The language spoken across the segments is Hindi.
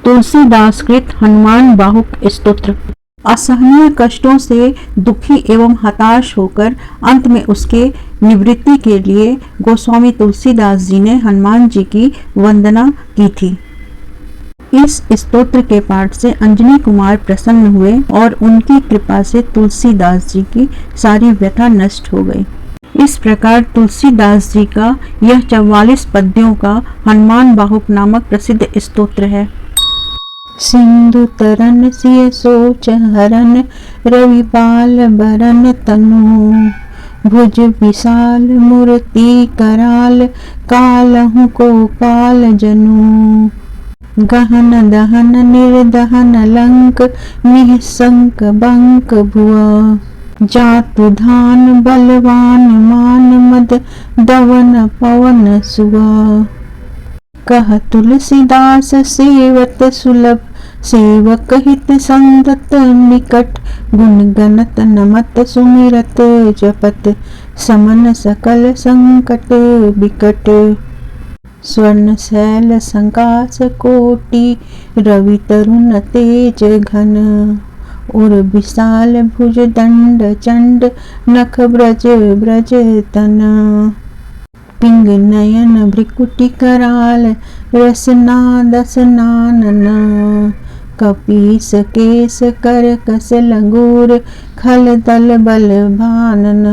तुलसीदास कृत हनुमान बाहुक स्तोत्र। असहनीय कष्टों से दुखी एवं हताश होकर अंत में उसके निवृत्ति के लिए गोस्वामी तुलसीदास जी ने हनुमान जी की वंदना की थी। इस स्तोत्र के पाठ से अंजनी कुमार प्रसन्न हुए और उनकी कृपा से तुलसीदास जी की सारी व्यथा नष्ट हो गई। इस प्रकार तुलसीदास जी का यह 44 पद्यों का हनुमान बाहुक नामक प्रसिद्ध स्तोत्र है। सिंधु तरन सिय सोच हरन रवि बाल बरन तनु भुज विशाल मूर्ति कराल कालहु को काल जनु गहन दहन निर्दहन लंक निःशंक बंक भुआ जातु धान बलवान मान मद दवन पवन सुआ कह तुलसीदास सेवत सुलभ सेवक हित संगत निकट गुण गणत नमत सुमिरत जपत समन सकल संकट विकट स्वर्ण शैल संकास कोटि रवि तरुण तेज घन और विशाल भुज दंड चंड नख ब्रज ब्रज तन पिंग नयन भ्रिकुटि कराल रसना दसनानन कपीस केस कर कस लगूर खल दल बल भानन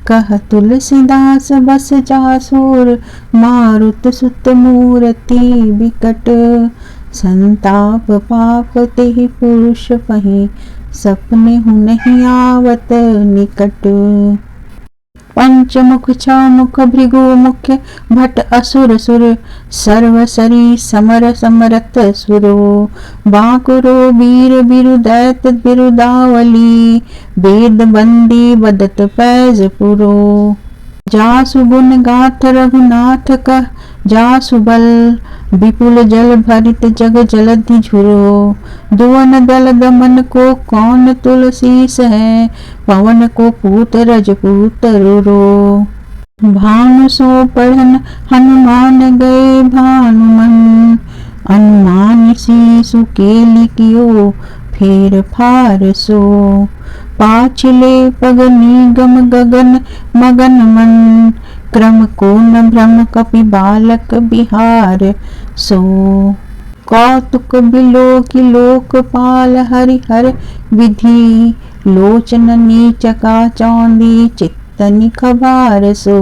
कह तुलसीदास बस जासुर मारुत सुत मूर्ति विकट संताप पाप तेहि पुरुष पहि सपने हु नहीं आवत निकट पंचमुख छमुख भृगु मुख्य भट असुर सुर सर्व सरी समर समरत सुरो बाकुरो वीर बिरुदैत बिरुदावली वेद बंदी बदत पैज पुरो जासु गुण गाथ रघुनाथ कह जासु बल विपुल जल भरित जग जलधि झुरो दुवन दल दमन को कौन तुलसीस है पवन को पूत रजपूत रुरो भानु सो पढ़न हनुमान गए भानुमन अनुमान शीसु केली कियो फेर फार सो पाछले पग निगम गगन मगन मन क्रम को न भ्रम कपि बालक बिहार सो कौतुक बिलो की लोकपाल हरिहर विधि लोचन नीचका चौंदी चित्तनि खबार सो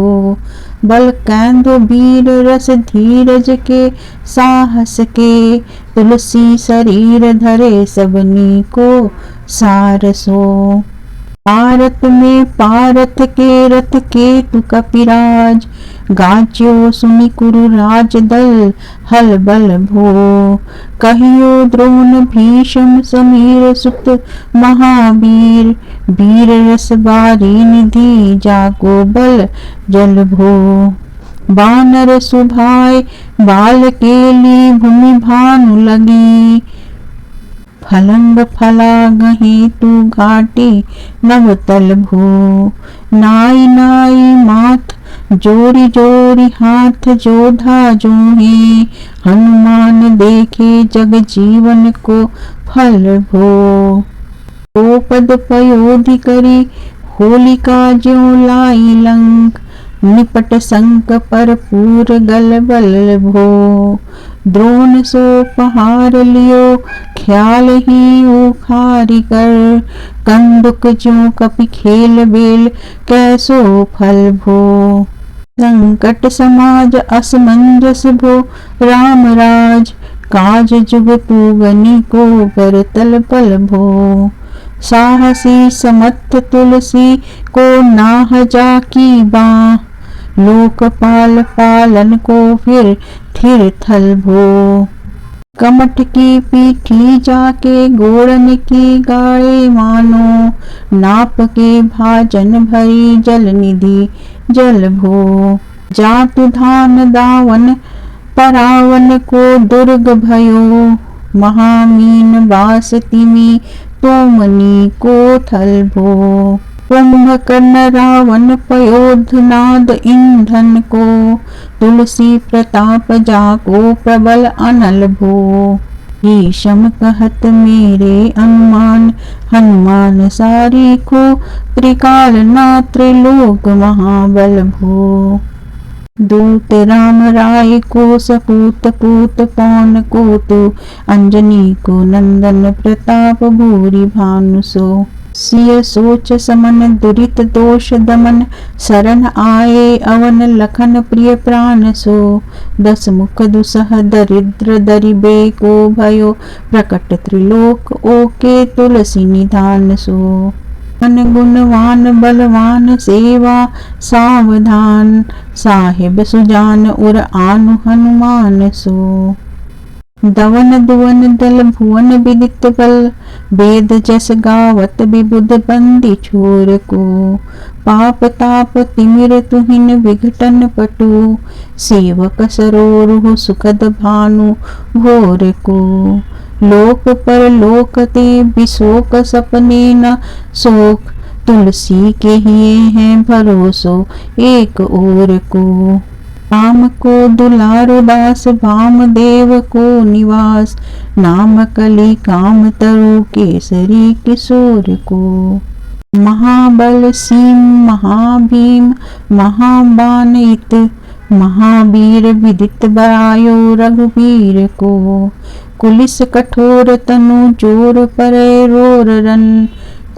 बल कैंदो वीर रस धीरज के साहस के तुलसी शरीर धरे सबनी को सार सो भारत में पारथ के रथ केतु कपिराज गाच्यो सुनि कुरु राज दल हल बल भो कहियो द्रोण भीषम समीर सुत महावीर वीर रस बारी निधि जाको बल जल भो बानर सुभाय बाल केली भूमि भानु लगी फलंग फला गही तू घाटी नवतल भो नाई नाई माथ जोरी जोरी हाथ जोधा जोहे हनुमान देखे जग जीवन को फल भो ओ पद पयोधि करी होलिका ज्यों लाई लंक निपट संक पर पूर गल बल भो द्रोण सो पहार लियो ख्याल ही उखारी कर कंदुक ज्यों कपि खेल बेल कैसो फल भो संकट समाज असमंजस भो राम राज काज जुग पूगनी को कर तल पल भो साहसी समर्थ तुलसी को नाह जा की बाँ लोकपाल पालन को फिर थिर थल भो कमठ की पीठी जाके गोड़न की गाड़े मानो नाप के भाजन भरी जल निधि जल भो जातु धान दावन परावन को दुर्ग भयो महामीन बास तिमी तोमनी को थल भो कुंभकर्ण रावण पयोधनाद ईंधन को तुलसी प्रताप जाको प्रबल अनल भो ईशम कहत मेरे अनुमान, हनुमान सारी को त्रिकाल ना त्रिलोक महाबल भो। दूत राम राय को सपूत पूत पौन को तो अंजनी को नंदन प्रताप भूरि भानु सो। सिय सोच समन दुरित दोष दमन, शरण आए अवन लखन प्रिय प्राण सो। दस मुख दुसह दरिद्र दरिबे को भयो, प्रकट त्रिलोक ओके तुलसी निधान सो। मन गुणवान बलवान सेवा सावधान, साहिब सुजान उर आनु हनुमान सो। दवन दुवन दल भुवन विदित बल, वेद जस गावत विबुध बंदी छोर को। पाप ताप तिमिर तुहिन विघटन पटु, सेवक सरोरुह सुखद भानु भोर को। लोक पर लोक ते विशोक सपने न शोक, तुलसी के हिये हैं भरोसो एक ओर को। राम को दुलारो दास वाम देव को निवास, नाम कली काम तरु केसरी किशोर को। महाबल सीम महाभीम महाबान इत, महावीर विदित बरायो रघुवीर को। कुलिस कठोर तनु जोर परे रोर रन,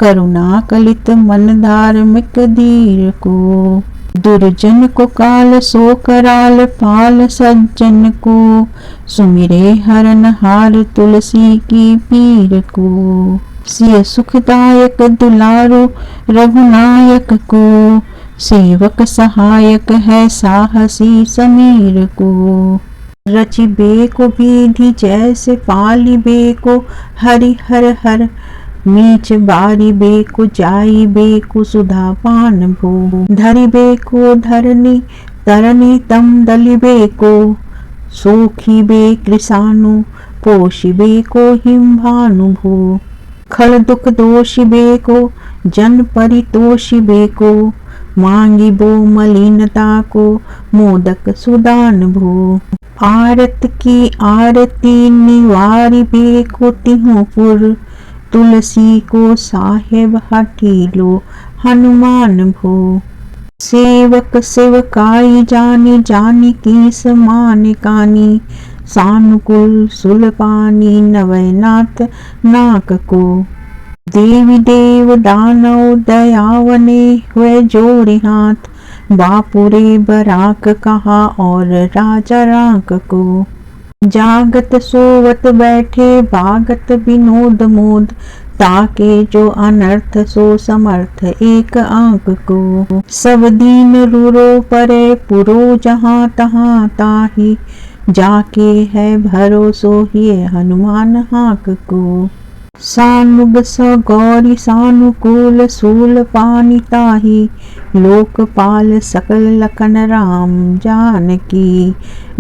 करुणा कलित मन धार्मिक धीर को। दुर्जन को काल सो कराल पाल सज्जन को, सुमिरे हरन हार तुलसी की पीर को। सिय सुखदायक दुलारो रघुनायक को, सेवक सहायक है साहसी समीर को। रचिबे को विधि जैसे पालिबे को, हरि हर हर नीच बारी बे को जाई बे को सुधा पान भो। धरि बे को धरनी तरनी तम दलिबे को, सोखी बे कृषानु पोषि बे को हिम भानु भो। खल दुख दोषि बे को जन परितोषि बे को, मांगी बो मलिनता को मोदक सुदान भो। आरत की आरती निवारी बे को तिहुपुर, तुलसी को साहेब हठीलो हनुमान भो। सेवक सेवकाई जानी जानी की समान कानी, सानुकुल सुलपानी नवैनाथ नाक को। देवी देव दानव दयावने हुए जोड़े हाथ, बापुरे बराक कहा और राजा राक को। जागत सोवत बैठे भागत विनोद मोद, ताके जो अनर्थ सो समर्थ एक आंक को। सब दीन रूरो परे पुरो जहाँ तहाँ ताही, जाके है भरोसो ये हनुमान हाक को। सानुग स गौरी सानुकूल सूल पानी ताही, लोकपाल सकल लखन राम जानकी।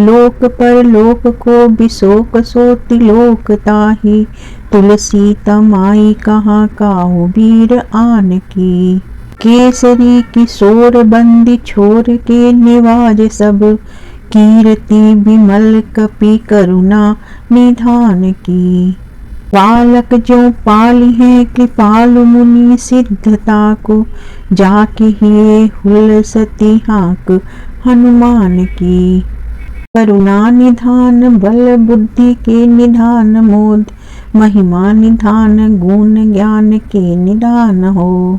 लोक पर लोक को बिशोक सो तिलोक ताही, तुलसी तमाई कहाँ काहू वीर आन की। केसरी किशोर बंदी छोर के निवाज सब, कीर्ति विमल कपि करुणा निधान की। बालक जो पाली है कृपालु मुनि सिद्धता को, जाके हिये हुल सती हाक हनुमान की। करुणा निधान बल बुद्धि के निधान मोद, महिमा निधान गुण ज्ञान के निधान हो।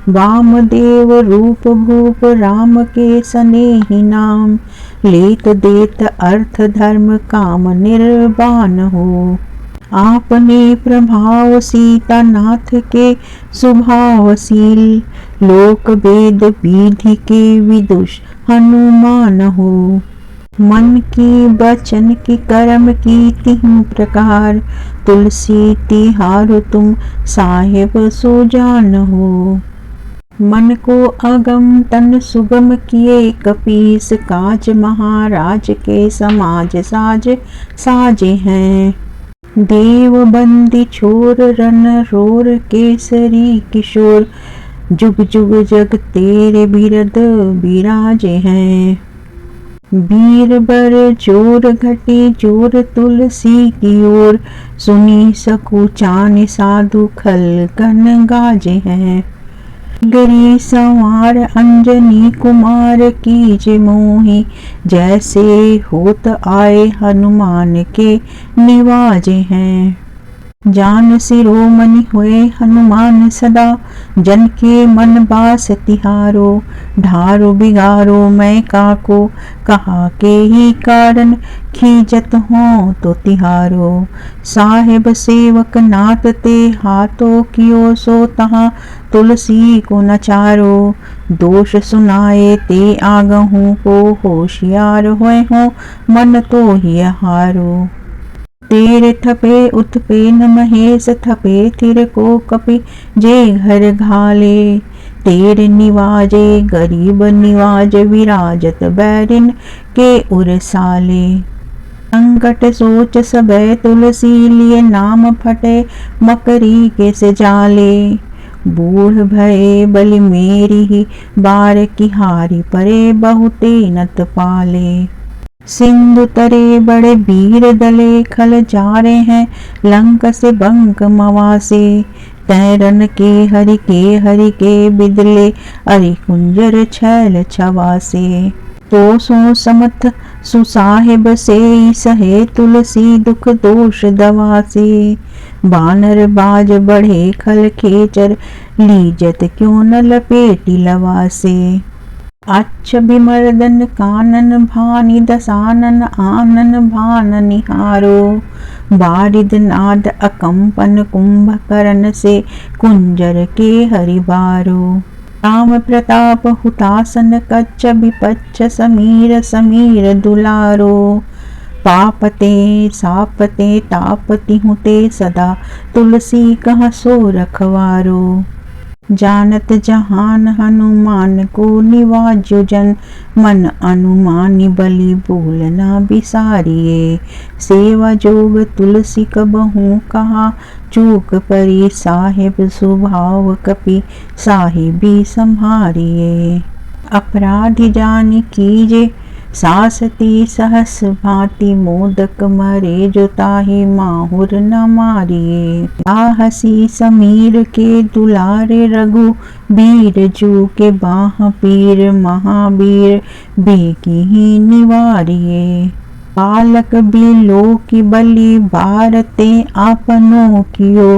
वामदेव रूप भूप राम के सनेही नाम, लेत देत अर्थ धर्म काम निर्वाण हो। आपने प्रभाव सीता नाथ के स्वभावशील, लोक वेद विधि के विदुष हनुमान हो। मन की वचन की कर्म की तिहु प्रकार, तुलसी तिहारु तुम साहेब सो जान हो। मन को अगम तन सुगम किए कपीस, काज महाराज के समाज साज साजे हैं। देव बंदी छोर रन रोर केसरी किशोर, जुग जुग जग तेरे बिरद बिराजे हैं। बीर बर जोर घटे जोर तुलसी की ओर, सुनी सकुचान साधु खल कन गाजे हैं। गरी संवार अंजनी कुमार कीज मोहि, जैसे होत आए हनुमान के निवाजे हैं। जान शिरोमणि हुए हनुमान सदा, जन के मन बास तिहारो। ढारो बिगारो मैं काको, कहा के ही कारण, खींचत हो तो तिहारो। साहेब सेवक नाथ ते हाथों कियो सो तहाँ, तुलसी को नचारो। दोष सुनाए ते आगहूँ को, होशियार हुए हो मन तो ही हारो। तेरे थपे उत्पे न महेश, थपे थिर को कपि जे घर घाले। तेरे निवाजे गरीब निवाज, विराजत बैरिन के उरसाले। संकट सोच सबे तुलसी लिए, नाम फटे मकरी के से जाले। बूढ़ भये बलि मेरी ही, बार की हारी परे बहुते नत पाले। सिंधु तरे बड़े वीर दले, खल जा रहे हैं लंक से बंक मवासे। तैरन के हरि के बिदले, अरि कुंजर छैल छवासे। तो सो समथ सुसाहिब से, सहे तुलसी दुख दोष दवासे। बानर बाज बढ़े खल खेचर, लीजत क्यों न लपेटी लवासे। अच्छ बिमर्दन कानन भानि, दसानन आनन भान निहारो। बारिद नाद अकंपन कुंभकर्ण से, कुंजर के हरिबारो। राम प्रताप हुतासन कच्छ, विपच्छ समीर समीर दुलारो। पापते सापते तापति हुते सदा, तुलसी कह सो रखवारो। जानत जहान हनुमान को, निवाजो जन मन अनुमानी। बलि बोलना बिसारिए, सेवा जोग तुलसी कबहूँ कहा। चूक परी साहेब स्वभाव कपि, साहिबी संहारिए। अपराधी जानि कीजे सासती, सहस भांति मोदक मरे। जो ताहि माहुर न मारिए। साहसी समीर के दुलारे, रघु बीर जू के बाह पीर। महावीर बेकी ही निवारिए। बालक बिलो की बलि भारते, आपनो कियो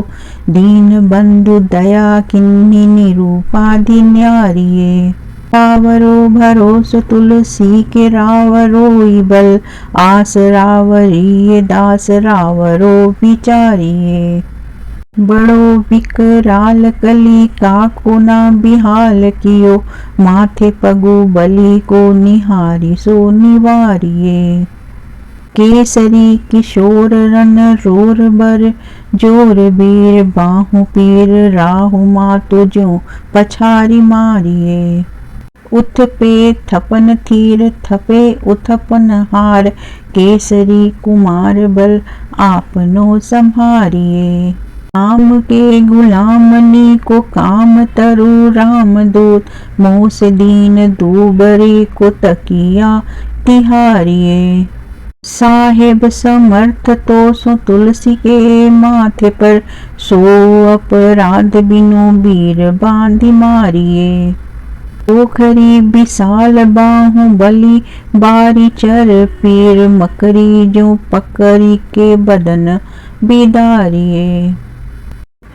दीन बंधु दया किन्ही। निरूपाधि न्यारिए। रावरो भरोस तुलसी के, रावरोई बल आस। रावरीय दास रावरो विचारिए। बड़ो विकराल कली काको न बिहाल कियो। माथे पगु बलि को निहारी सो निवारिए। केसरी किशोर रन रोर बर, जोर बीर बाहु पीर। राहु मातु ज्यों पछारी मारिए। उथपे थपन थीर, थपे उथपन हार। केसरी कुमार बल आपनो संहारिए। राम के गुलामनी को काम तरु, राम दूत मोह से दीन दूबरे को तकिया तिहारिए। साहेब समर्थ तो सो तुलसी के माथे पर, सो अपराध बिनु बीर बांधि मारिए। पोखरी विशाल बाहु बलि बारी चर पीर। मकरी जो पकड़ी के बदन बिदारिए।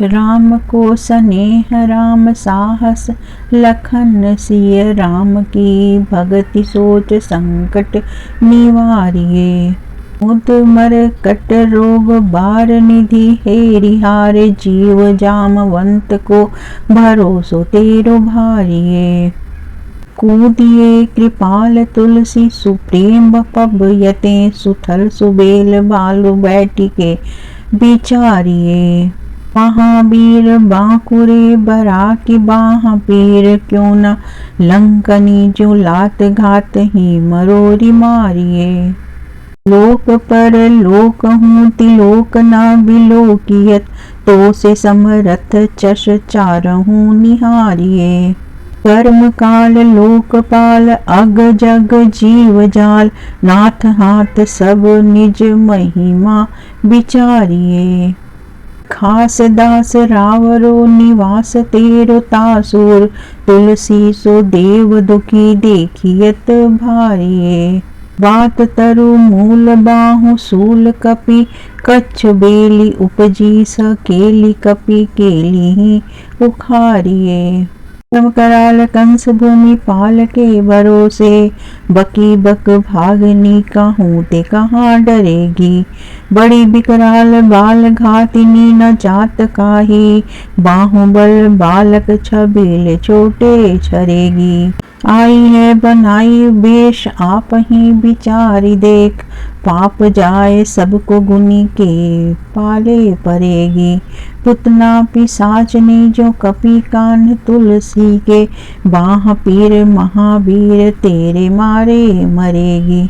राम को स्नेह राम साहस, लखन सिय राम की भगति। सोच संकट निवारिए। मुद मर कट रोग बार निधि, हेरि हारे जीव जामवंत को। भरोसो तेरो भारिए। कूदिए कृपाल तुलसी सुप्रेम पब यते। सुथल सुबेल बालु बैठी के बिचारिए। महावीर बांकुरे बरा की बाह पीर। क्यों न लंकनी जो लात घात ही मरोरी मारिए। लोक पर लोक हूँ तिलोक ना बिलोकियत। तो से समरथ चष चारहूँ निहारिए। कर्म काल लोकपाल अग जग जीव जाल, नाथ हाथ सब निज महिमा विचारिए। खास दास रावरो निवास तेरो तासुर, तुलसी सो देव दुखी देखियत भारिये। बात तरु मूल बाहु सूल कपि, कच्छ बेली उपजी सकेली कपि केली ही उखारिये। तम कराल कंस भूमि पाल के भरोसे, बकी बक भागनी कहूँ ते कहाँ डरेगी। बड़ी बिकराल बाल घातिनी न जात काही, बाहुबल बालक छबील छोटे छरेगी। आई है बनाई बेश आप ही विचारी देख, पाप जाए सबको गुनी के पाले परेगी। पुतना पिशाचनी जो कपि कान तुलसी के, बाह पीर महावीर तेरे मारे मरेगी।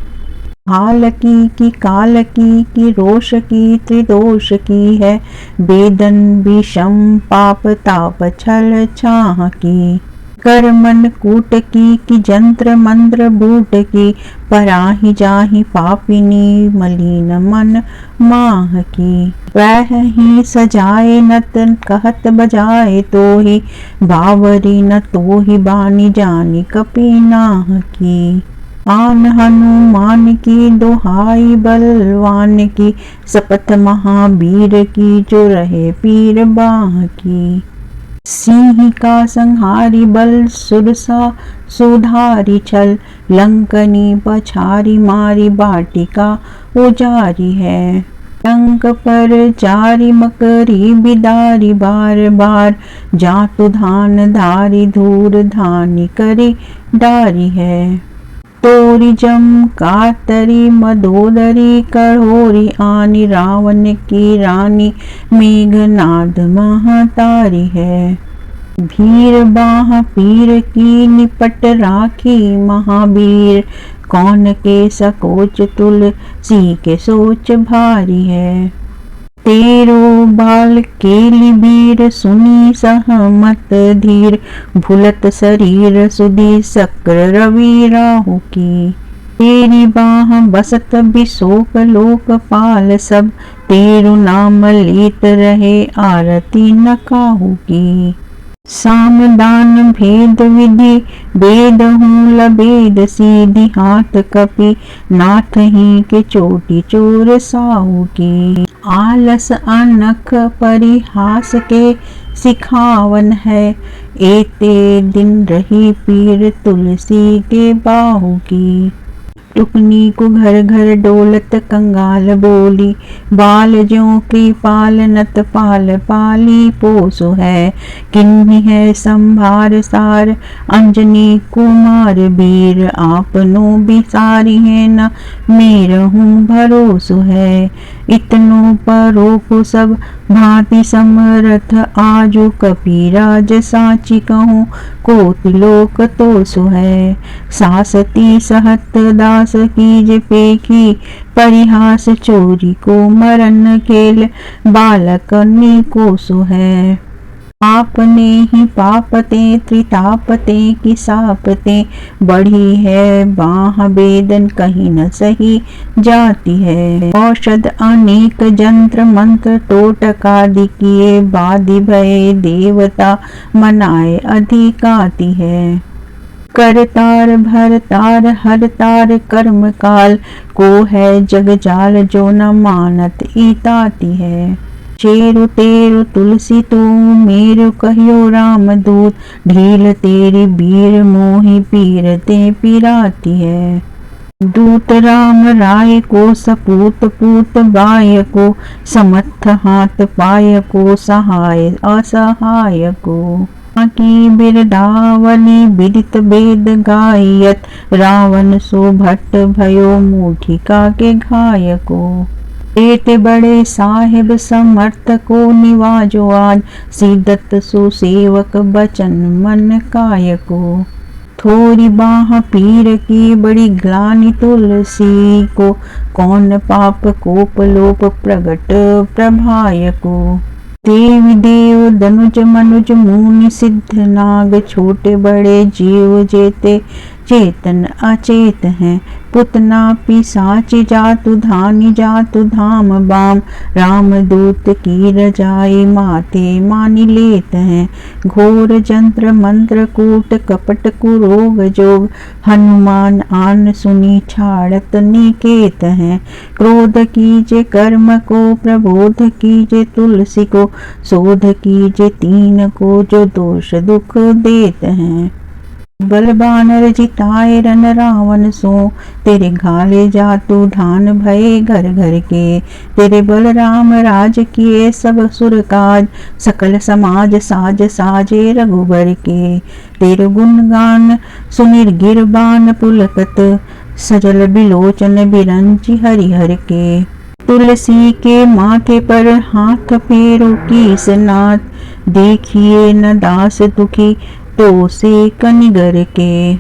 हाल की काल की रोष की त्रिदोष की है, वेदन विषम पाप ताप छल छाह की। कर मन कूट की जंत्र मंत्र बूट की, पराहि जाहि पापिनी मलिन मन माह की। वह ही सजाए नत कहत बजाए तो ही, बावरी न तो ही बानी जानी कपि नाह की। आन हनुमान की दोहाई बलवान की, शपथ महावीर की जो रहे पीर बाह की। सिंह का संहारी बल सुरसा सुधारी छल, लंकनी पछारी मारी बाटिका उजारी है। लंक पर जारी मकरी बिदारी बार बार, जातु धान धारी धूर धानी करी डारी है। तोरी जम कातरी मदोदरी कठोरी आनी, रावण की रानी मेघनाद महतारी है। भीर बाह पीर की निपट राखी महावीर, कौन के सकोच तुलसी के सोच भारी है। तेरो बाल केली बीर सुनी सहमत धीर, भुलत शरीर सुधी शक्र रवि राहु की। तेरी बाह बसत बिशोक लोकपाल सब, तेरु नाम लीत रहे आरती न काहू की। साम दान भेद विधि वेद हूँ लबेद सीधी, हाथ कपि नाथ ही के चोटी चोर साहू की। आलस अनख परिहास के सिखावन है, एते दिन रही पीर तुलसी के बाहू की। टुकनी को घर घर डोलत कंगाल बोली, बाल ज्यों कृपाल नत पाल पाली पोसु है। किन्ही है संभार सार अंजनी कुमार वीर, आपनो बिसारी है न मेरहूँ भरोसु है। इतनो परोपु सब भांति समरथ, आजु कपिराज साची कहूँ कोटि लोक तोसु है। सासती सहत दास कीज पेखी, परिहास चोरी को मरन खेल बालक कोसु है। आपने ही पापते त्रितापते की सापते, बढ़ी है बाह वेदन कहीं न सही जाती है। औषध अनेक जंत्र मंत्र टोटकादि किए, बादि भय देवता मनाए अधिकाती है। करतार भरतार हरतार कर्म काल, को है जग जाल जो न मानत इताती है। चेरु तेरु तुलसी तू मेरु कहियो राम दूत, ढील तेरी बीर मोहि पीर ते पिराती है। दूत राम राय को सपूत पूत बाय को, समर्थ हाथ पाय को सहाय असहाय को। की बिरदावली विदित वेद गायत, रावण सो भट्ट भयो मूठिका के घाय को। एते बड़े साहेब समर्थ को निवाजो आज, सिद्धत सो सेवक बचन मन काय को। थोड़ी बाह पीर की बड़ी ग्लानि तुलसी को, कौन पाप कोप लोप प्रगट प्रभाय को। देवी देव दनुज मनुज मुनि सिद्ध नाग, छोटे बड़े जीव जेते चेतन अचेत हैं। पुतना पिशाच जातु धानी जातु धाम बाम, रामदूत की रजाई माते मानी लेत हैं। घोर जंत्र मंत्र कूट कपट कुरोग जोग, हनुमान आन सुनी छाड़त निकेत हैं। क्रोध कीजे कर्म को प्रबोध कीजे तुलसी को, शोध कीजे तीन को जो दोष दुख देत हैं। बलबानर जिताए रन रावण सो, तेरे घाले जातु धान भये घर घर के। तेरे बल राम राज किए सब सुर काज, सकल समाज साज साजे रघुबर के। तेरे गुणगान सुनिर गिरबान पुलकत, सजल बिलोचन बिरंची हरिहर के। तुलसी के माथे पर हाथ फेरो कीसनाथ, देखिए न दास दुखी तो से कनिगर के।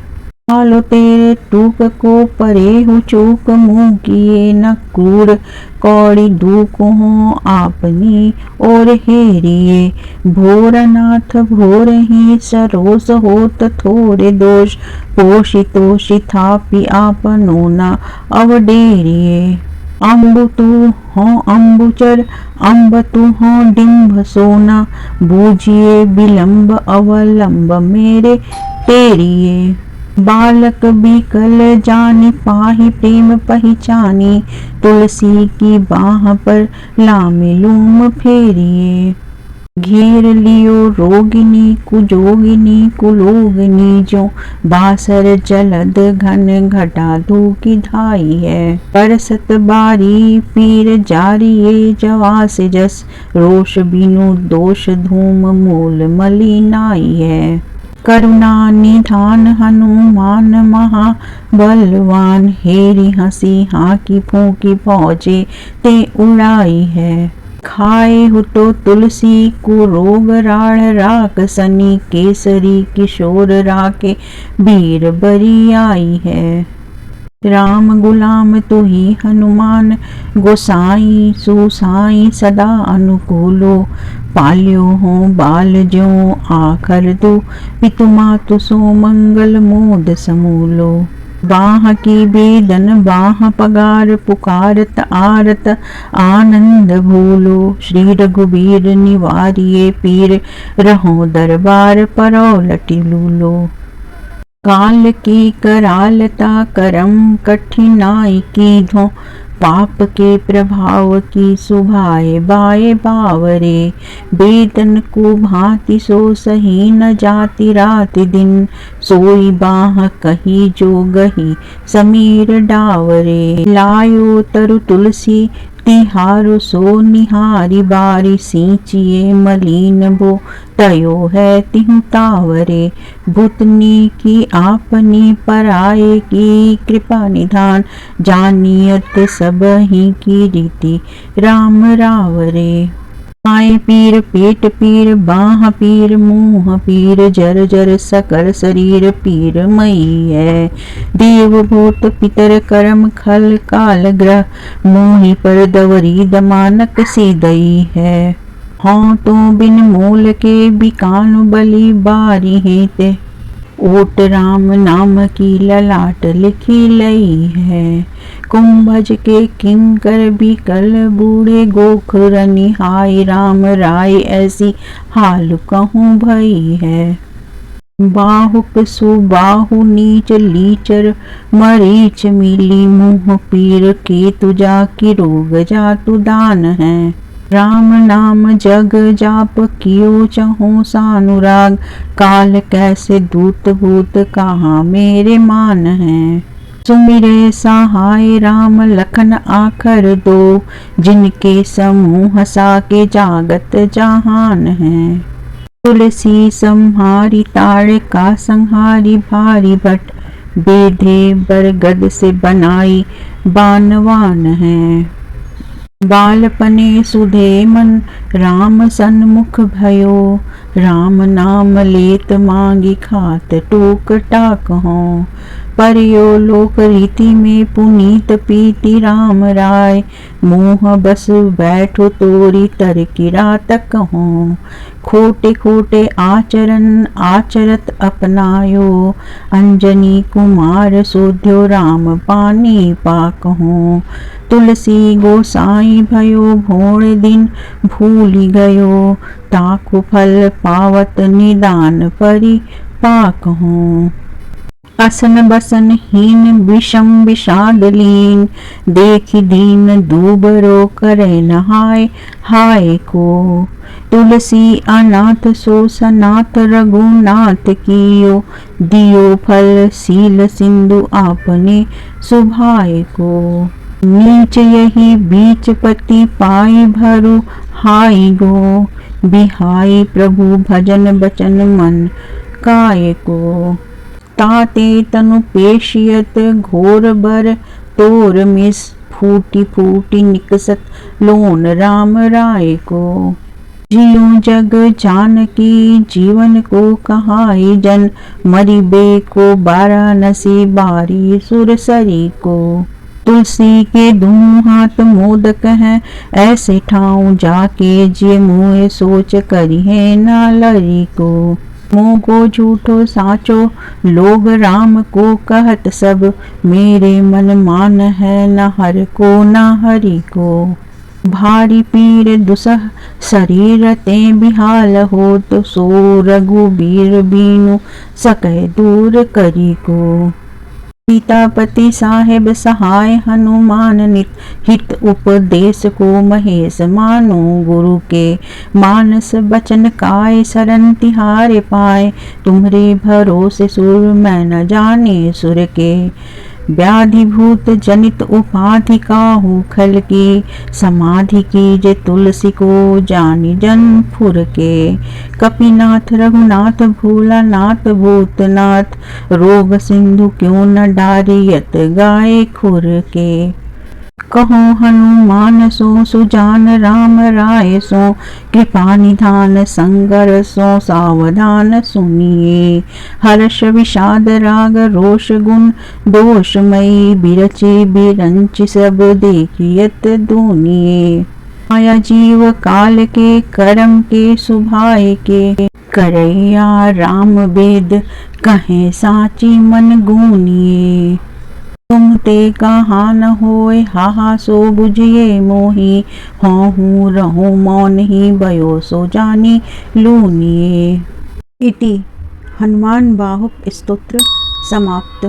हालो तेरे टूक को परे हु चूक, मुँह किए न क्रूर कौड़ी दूक हो आपनी और हेरिए। भोरनाथ भोर ही सरोस होत थोड़े दोष, पोषि तोषि थापि आपनो न अवडेरिए। अम्बु तू हो अम्बुचर, अम्ब तू हो डिम्ब सोना, बूझिए विलम्ब अवलंब मेरे तेरिए। बालक बिकल जानि पाहि प्रेम पहिचानी, तुलसी की बाह पर लामे लूम फेरिए। घेर लियो रोगिनी कुजोगिनी कुलोगिनी, जो बासर जलद घन घटा धूकी धाई है। परसत बारी पीर जारिये जवास जस, रोष बिनु दोष धूम मूल मलिनाई है। करुणा निधान हनुमान महा बलवान, हेरी हंसी हाकी फूकी फौजे ते उड़ाई है। खाए हो तो तुलसी को रोग राण राख सनी, केसरी किशोर राके वीर बरी आई है। राम गुलाम तू ही हनुमान, गोसाई सुसाई सदा अनुकूलो। पाल्यो हो बाल ज्यों आखर दो, पितु मातु सो मंगल मोद समूलो। बाह की बेदन बाह पगार, पुकारत आरत आनंद भूलो। श्री रघुबीर निवारिये पीर, रहो दरबार परौलटि लूलो। काल की करालता करम कठिनाई कीधो, पाप के प्रभाव की सुभाए बाए बावरे। बेदन को भांति सो सही न जाति रात दिन, सोई बाह कही जो गही समीर डावरे। लायो तरु तुलसी तिहारु सो निहारी, बारी सींचिए मलीन बो तयो है तिहु तावरे। भूतनी की आपनी पराये की कृपा निधान, जानियत सब ही की रीति राम रावरे। आए पीर पेट पीर बाह पीर मुँह पीर, जर जर सकल शरीर पीर मई है। देव भूत पितर कर्म खल काल ग्रह, मोहि पर दवरी दमानक सी दई है। हाँ तो बिन मोल के बिकानु बलि बारी हेते, ओट राम नाम की ललाट लिखी लई है। कुंभज के किंकर बिकल बूढ़े गोखर निहाय, राम राय ऐसी हाल कहूँ भई है। बाहुक सुबाहु नीच लीचर, मरीच मिली मुँह पीर, के तुजा की रोग जातु दान है। राम नाम जग जाप कियो चहु सानुराग, काल कैसे दूत भूत कहाँ मेरे मान है। सुमिरे सहाय राम लखन आखर दो, जिनके समूह साके जागत जहान है। तुलसी संहारी ताड़का संहारी भारी भट, बेधे बरगद से बनाई बानवान है। बालपने सुधे मन राम सन्मुख भयो, राम नाम लेत मांगी खात टूक टाक हों। परयो लोक रीति में पुनीत पीति राम राय। मोह बस बैठो तोरी तर किरा तक हो। खोटे खोटे आचरण आचरत अपनायो। अंजनी कुमार सोध्यो राम पानी पाक हो। तुलसी गोसाई भयो भोर दिन भूलि गयो। ताकु फल पावत निदान परि पाक हो। असन बसन हीन विषम विषाद लीन। देखि दीन दूबरो करे नहाय हाय को। तुलसी अनाथ सो सनाथ रघुनाथ कियो। दियो फल सील सिंधु आपने सुभाय को। नीच यही बीच पति पाई भरु हाय गो। बिहाई प्रभु भजन बचन मन काय को। ताते तनु पेशियत घोर बर तोर मिस। फूटी फूटी निकसत लोन राम राय को। जियो जग जानकी जीवन को कहाई जन। मरिबे को वाराणसी बारी सुरसरी को। तुलसी के दूँ हाथ मोदक हैं ऐसे ठाऊं जाके। जे मुँह सोच करी है ना लरी को। मोह को झूठो साचो लोग राम को कहत सब। मेरे मन मान है न हर को न हरि को। भारी पीर दुसह शरीर ते बिहाल हो। तो सो रघुबीर बीनु सकै दूर करी को। सीतापति साहेब सहाय हनुमान नित। हित उपदेश को महेश मानो गुरु के। मानस बचन काय शरण तिहारे पाए। तुम्हारे भरोसे सुर मैं न जाने सुर के। व्याधि भूत जनित उपाधि काहू खल की। समाधि की जे तुलसी को जानी जन फुर के। कपिनाथ रघुनाथ भोलानाथ भूतनाथ। रोग सिंधु क्यों न डारियत गाय खुर के। कहो हनुमान सो सुजान राम राय सो। कृपा निधान संगर सो सावधान सुनिए। हर्ष विषाद राग रोष गुण दोषमयी। बिरचि बिरंचि सब देखियत दुनिये। माया जीव काल के करम के सुभाय के। करैया राम वेद कहे साची मन गुनिए। तुम ते कहा न होय हाहा सो बुझिए मोही। हूँ रहूं मौन ही भयो सो जानी लूनिए। इति हनुमान बाहुक स्तोत्र समाप्त।